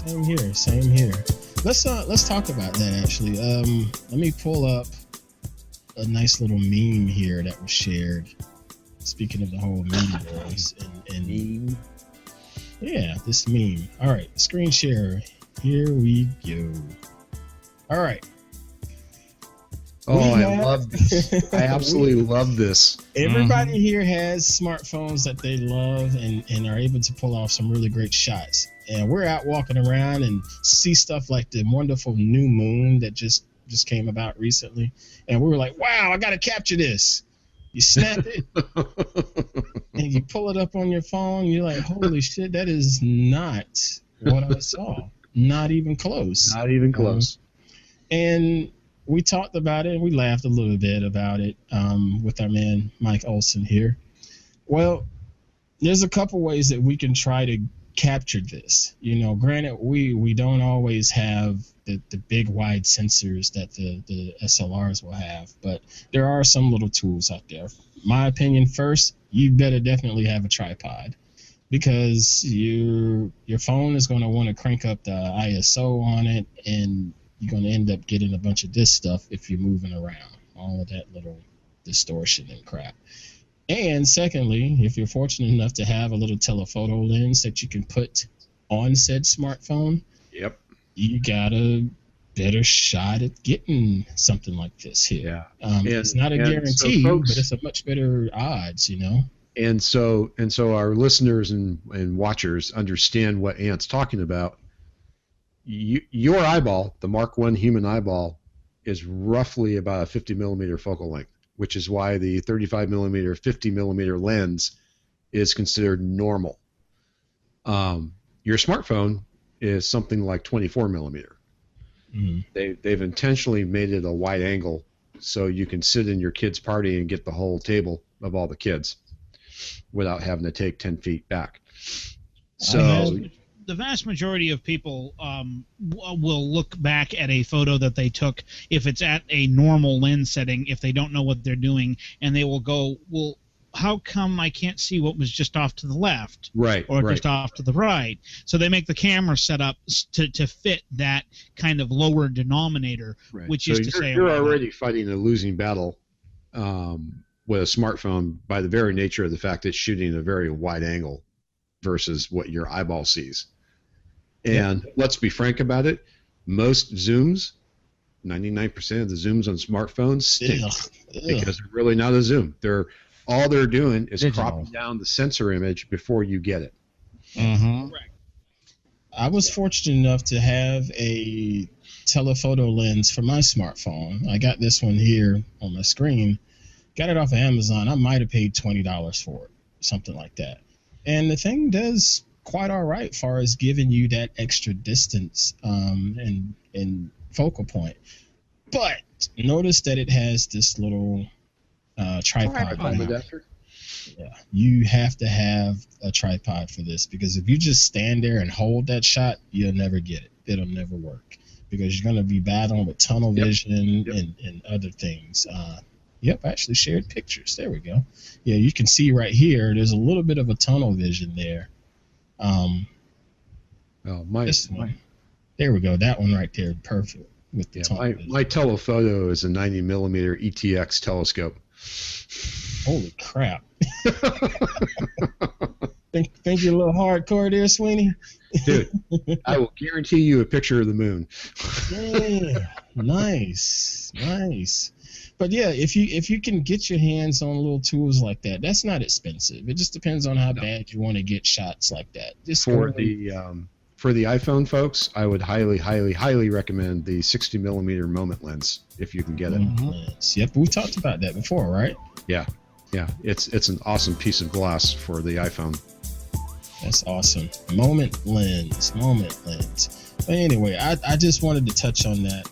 Same here. Same here. Let's talk about that actually. Let me pull up a nice little meme here that was shared. Speaking of the whole meme wars and Meme. yeah, this meme. All right, screen share. Here we go. All right. Oh, I love this. I absolutely love this. Everybody here has smartphones that they love and are able to pull off some really great shots. And we're out walking around and see stuff like the wonderful new moon that just came about recently. And we were like, wow, I got to capture this. You snap it and you pull it up on your phone. You're like, holy shit, that is not what I saw. Not even close. Not even close. And we talked about it and we laughed a little bit about it with our man Mike Olson here. Well, there's a couple ways that we can try to capture this. You know, granted, we don't always have the big wide sensors that the SLRs will have, but there are some little tools out there. My opinion, first, you better definitely have a tripod, because your phone is going to want to crank up the ISO on it, and you're going to end up getting a bunch of this stuff if you're moving around, all of that little distortion and crap. And secondly, if you're fortunate enough to have a little telephoto lens that you can put on said smartphone, Yep, you got a better shot at getting something like this here. Yeah. It's not a guarantee, folks, but it's a much better odds, you know. And so our listeners and watchers understand what Ant's talking about. Your eyeball, the Mark I human eyeball, is roughly about a 50 millimeter focal length, which is why the 35 millimeter, 50 millimeter lens is considered normal. Your smartphone is something like 24 millimeter. Mm-hmm. They've intentionally made it a wide angle so you can sit in your kid's party and get the whole table of all the kids without having to take 10 feet back. So the vast majority of people will look back at a photo that they took if it's at a normal lens setting, if they don't know what they're doing, and they will go, well, how come I can't see what was just off to the left, right, or right, just off to the right? So they make the camera set up to fit that kind of lower denominator, right. which so is to say you're already fighting a losing battle with a smartphone by the very nature of the fact it's shooting a very wide angle versus what your eyeball sees. And let's be frank about it, most zooms, 99% of the zooms on smartphones stink because they're really not a zoom. All they're doing is cropping down the sensor image before you get it. Mm-hmm. Correct. I was fortunate enough to have a telephoto lens for my smartphone. I got this one here on my screen. Got it off of Amazon. I might have paid $20 for it, something like that. And the thing does quite all right as far as giving you that extra distance and focal point. But notice that it has this little tripod. Yeah, you have to have a tripod for this, because if you just stand there and hold that shot, you'll never get it. It'll never work, because you're going to be battling with tunnel vision and other things. I actually shared pictures. There we go. Yeah, you can see right here, there's a little bit of a tunnel vision there. There we go. That one right there, perfect with the tunnel vision. My telephoto is a 90 millimeter ETX telescope. Holy crap! think you're a little hardcore there, Sweeney? Dude, I will guarantee you a picture of the moon. Yeah, nice. But yeah, if you can get your hands on little tools like that, that's not expensive. It just depends on how bad you want to get shots like that. For the iPhone folks, I would highly, highly, highly recommend the 60 millimeter moment lens if you can get it. Mm-hmm. Yep, we talked about that before, right? Yeah, it's an awesome piece of glass for the iPhone. That's awesome. Moment lens. But anyway, I just wanted to touch on that.